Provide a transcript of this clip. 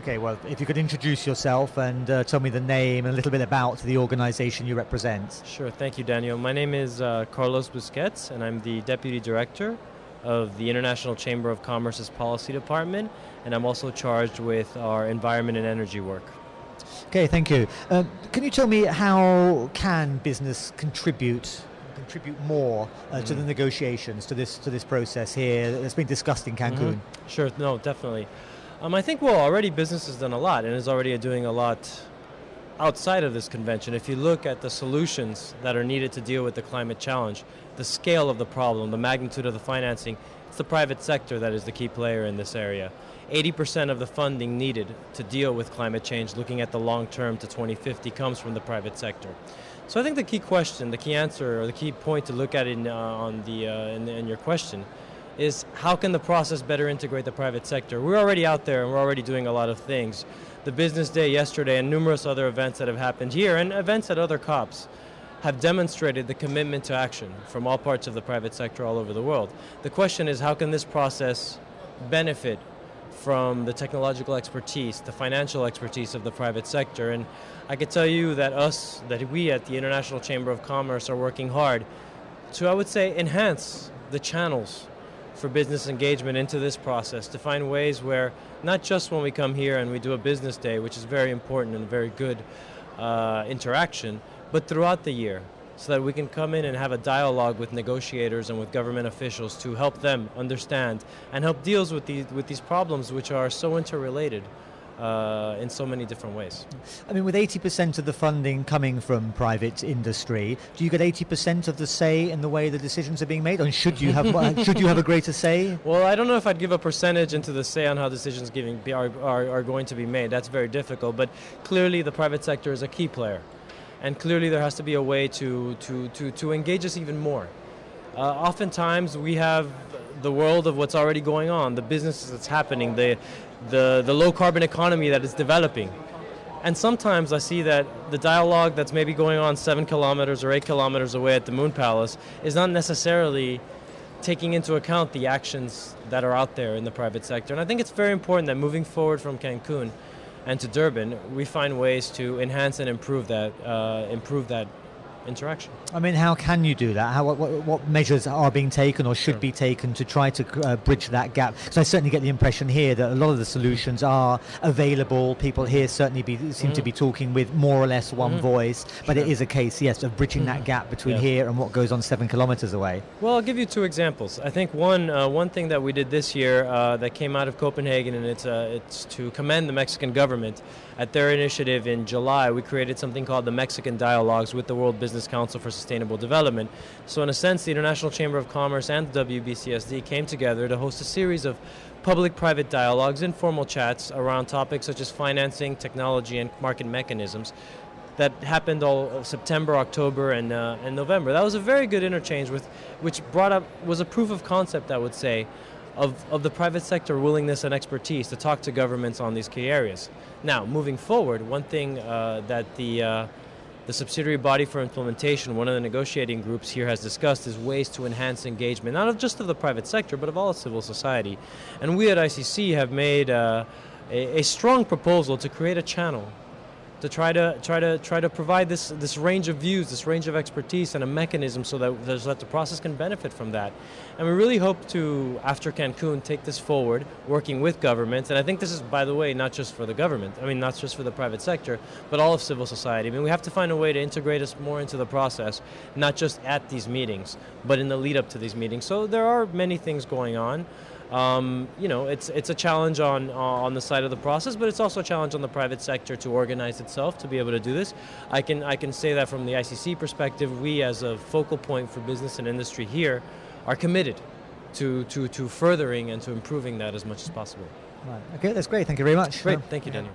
Okay, well, if you could introduce yourself and tell me the name and a little bit about the organization you represent. Sure, thank you, Daniel. My name is Carlos Busquets, and I'm the Deputy Director of the International Chamber of Commerce's Policy Department, and I'm also charged with our environment and energy work. Okay, thank you. Can you tell me how can business contribute more to the negotiations, to this process here that's been discussed in Cancun? Sure, no, definitely. I think, well, already business has done a lot and is already doing a lot outside of this convention. If you look at the solutions that are needed to deal with the climate challenge, the scale of the problem, the magnitude of the financing, it's the private sector that is the key player in this area. 80% of the funding needed to deal with climate change, looking at the long term to 2050, comes from the private sector. So I think the key question, the key answer, or the key point to look at in your question is how can the process better integrate the private sector? We're already out there and we're already doing a lot of things. The Business Day yesterday and numerous other events that have happened here and events at other COPs have demonstrated the commitment to action from all parts of the private sector all over the world. The question is, how can this process benefit from the technological expertise, the financial expertise of the private sector? And I can tell you that we at the International Chamber of Commerce are working hard to, I would say, enhance the channels for business engagement into this process, to find ways where not just when we come here and we do a business day, which is very important and a very good interaction, but throughout the year, so that we can come in and have a dialogue with negotiators and with government officials to help them understand and help deal with these problems, which are so interrelated in so many different ways. I mean, with 80% of the funding coming from private industry, do you get 80% of the say in the way the decisions are being made? And should you have a greater say? Well, I don't know if I'd give a percentage into the say on how decisions are going to be made. That's very difficult. But clearly, the private sector is a key player, and clearly there has to be a way to engage us even more. Oftentimes, we have the world of what's already going on, the business that's happening, the low carbon economy that is developing. And sometimes I see that the dialogue that's maybe going on 7 kilometers or 8 kilometers away at the Moon Palace is not necessarily taking into account the actions that are out there in the private sector. And I think it's very important that moving forward from Cancun and to Durban, we find ways to enhance and improve that interaction. I mean, how can you do that? What measures are being taken or should be taken to try to bridge that gap? Because I certainly get the impression here that a lot of the solutions are available. People here certainly seem to be talking with more or less one voice, but it is a case, yes, of bridging that gap between here and what goes on 7 kilometers away. Well, I'll give you 2 examples. I think one thing that we did this year that came out of Copenhagen, and it's to commend the Mexican government. At their initiative in July, we created something called the Mexican Dialogues with the World Business Council for Sustainable Development. So in a sense, the International Chamber of Commerce and the WBCSD came together to host a series of public-private dialogues, informal chats around topics such as financing, technology, and market mechanisms that happened all September, October, and November. That was a very good interchange which was a proof of concept, I would say, of the private sector willingness and expertise to talk to governments on these key areas. Now, moving forward, one thing that the subsidiary body for implementation, one of the negotiating groups here, has discussed is ways to enhance engagement, not just of the private sector, but of all of civil society. And we at ICC have made a strong proposal to create a channel to try to provide this range of views, this range of expertise, and a mechanism so that the process can benefit from that. And we really hope to, after Cancun, take this forward, working with governments. And I think this is, by the way, not just for the government. I mean, not just for the private sector, but all of civil society. I mean, we have to find a way to integrate us more into the process, not just at these meetings, but in the lead up to these meetings. So there are many things going on. It's a challenge on the side of the process, but it's also a challenge on the private sector to organize itself to be able to do this. I can say that from the ICC perspective, we as a focal point for business and industry here are committed to furthering and to improving that as much as possible. Right. Okay, that's great. Thank you very much. Great. Thank you, Daniel.